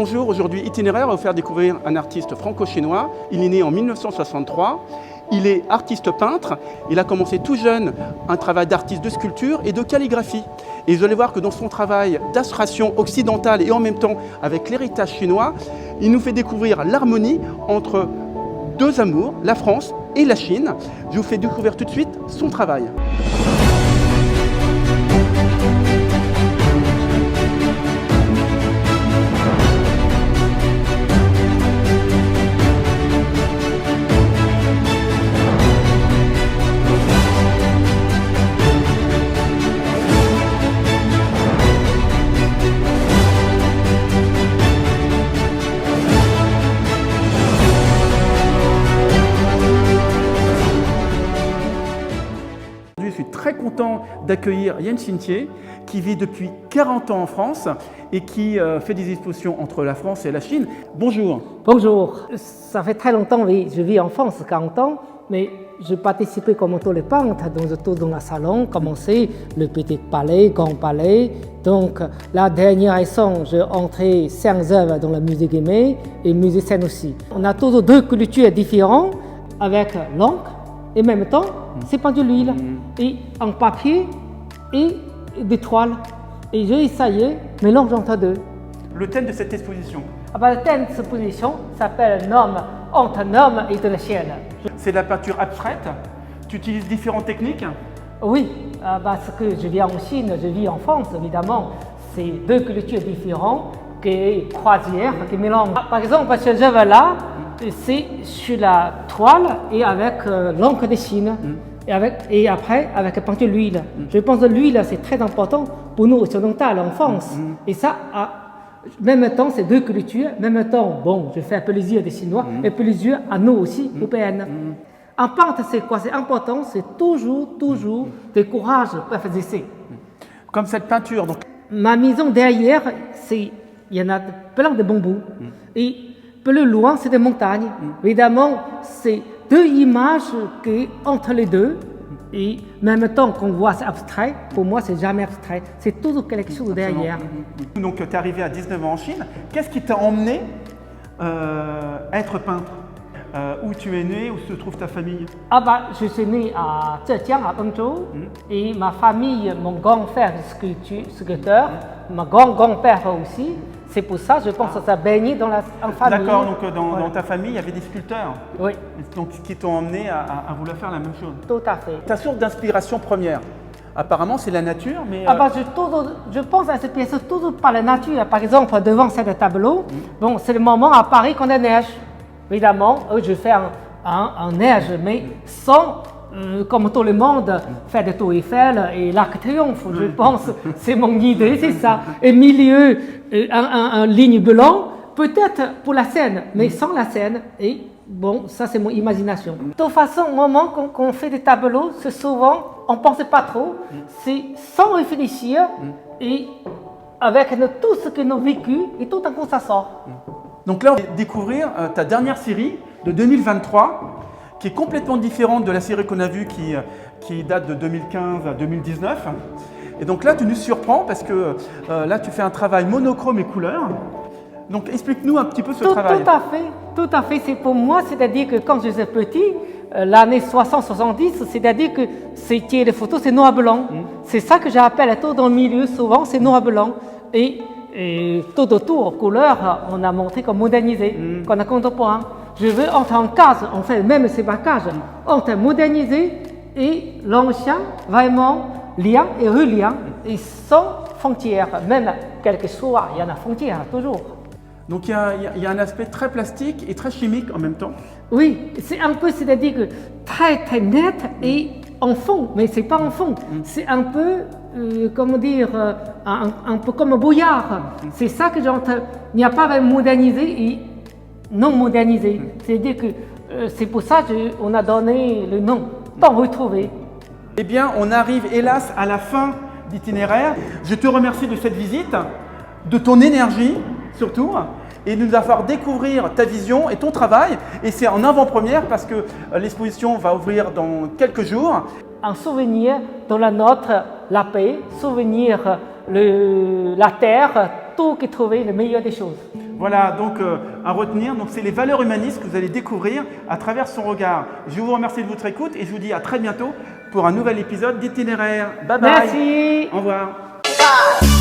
Bonjour, aujourd'hui Itinéraire va vous faire découvrir un artiste franco-chinois. Il est né en 1963, il est artiste peintre, il a commencé tout jeune un travail d'artiste de sculpture et de calligraphie. Et vous allez voir que dans son travail d'abstraction occidentale et en même temps avec l'héritage chinois, il nous fait découvrir l'harmonie entre deux amours, la France et la Chine. Je vous fais découvrir tout de suite son travail. Je suis très content d'accueillir Yan Xintier, qui vit depuis 40 ans en France et qui fait des expositions entre la France et la Chine. Bonjour. Bonjour. Ça fait très longtemps, oui, je vis en France, 40 ans, mais je participais comme tous les peintres dans le salon, commencé le Petit Palais, Grand Palais. Donc la dernière édition, j'ai entré 5 œuvres dans le musée Guimet et le musée Seine aussi. On a toujours deux cultures différentes avec l'encre et en même temps, c'est pas de l'huile, et en papier et des toiles. Et j'ai essayé, mélange entre deux. Le thème de cette exposition? Le thème de cette exposition s'appelle L'homme entre l'homme et de la chienne. C'est de la peinture abstraite. Tu utilises différentes techniques? Oui, parce que je viens en Chine, je vis en France, évidemment. C'est deux cultures différentes qui croisières, qui mélangent. Par exemple, cette œuvre-là, c'est sur la toile et avec l'encre de Chine. Et après, avec la peinture l'huile. Je pense que l'huile, c'est très important pour nous occidentaux en France. Et ça, en même temps, c'est deux cultures. En même temps, bon, je fais un peu les yeux des Chinois, et puis les yeux à nous aussi, européennes. En peintre, c'est quoi? C'est important, c'est toujours de courage pour faire des essais. Comme cette peinture. Donc. Ma maison derrière, il y en a plein de bambous. Et plus loin, c'est des montagnes. Évidemment, c'est deux images qui entre les deux. Et en même temps qu'on voit c'est abstrait, pour moi, c'est jamais abstrait. C'est toujours quelque chose derrière. Donc, tu es arrivé à 19 ans en Chine. Qu'est-ce qui t'a emmené à être peintre? Où tu es né, où se trouve ta famille? Je suis né à Zhejiang, à Hangzhou, et ma famille, mon grand-père est sculpteur, mon grand-grand-père aussi. C'est pour ça, je pense que ça baigne dans la famille. D'accord, donc dans ta famille, il y avait des sculpteurs? Oui. Donc, qui t'ont emmené à vouloir faire la même chose? Tout à fait. Ta source d'inspiration première, apparemment, c'est la nature, mais… Je pense à cette pièce toujours par la nature. Par exemple, devant ce tableau, bon, c'est le moment à Paris qu'on a neige. Évidemment, je fais un neige, mais sans, comme tout le monde, faire des tours Eiffel et l'Arc de Triomphe. Je pense, c'est mon idée, c'est ça. Et milieu, un ligne blanc, peut-être pour la scène, mais sans la scène. Et bon, ça c'est mon imagination. De toute façon, au moment qu'on fait des tableaux, c'est souvent, on ne pense pas trop, c'est sans réfléchir et avec tout ce que nous avons vécu et tout d'un coup ça sort. Donc là, on va découvrir ta dernière série de 2023, qui est complètement différente de la série qu'on a vue qui date de 2015 à 2019. Et donc là, tu nous surprends parce que là, tu fais un travail monochrome et couleur. Donc explique-nous un petit peu ce travail. Tout à fait. C'est pour moi, c'est-à-dire que quand j'étais petit, l'année 60-70, c'est-à-dire que c'était les photos, c'est noir-blanc. C'est ça que j'appelle tout dans le milieu, souvent, c'est noir-blanc. Et tout autour, couleur, on a montré comme modernisé, qu'on a contemporain. Je veux entre en case, en fait, même ces bagages, entre modernisé et l'ancien, vraiment lien et relien, et sans frontières. Même quel que soit, il y en a frontières, toujours. Donc il y a un aspect très plastique et très chimique en même temps. Oui, c'est un peu, c'est-à-dire que très net et en fond, mais c'est pas en fond, c'est un peu, comment dire, un peu comme un brouillard. C'est ça que j'entends. Il n'y a pas de modernisé et non modernisé. C'est-à-dire que c'est pour ça qu'on a donné le nom, temps retrouvé. Eh bien, on arrive hélas à la fin d'Itinéraire. Je te remercie de cette visite, de ton énergie surtout, et de nous avoir découvrir ta vision et ton travail. Et c'est en avant-première parce que l'exposition va ouvrir dans quelques jours. Un souvenir de la nôtre, la paix, souvenir la terre, tout qui trouvait le meilleur des choses. Voilà, donc à retenir, donc c'est les valeurs humanistes que vous allez découvrir à travers son regard. Je vous remercie de votre écoute et je vous dis à très bientôt pour un nouvel épisode d'Itinéraire. Bye bye. Merci. Au revoir.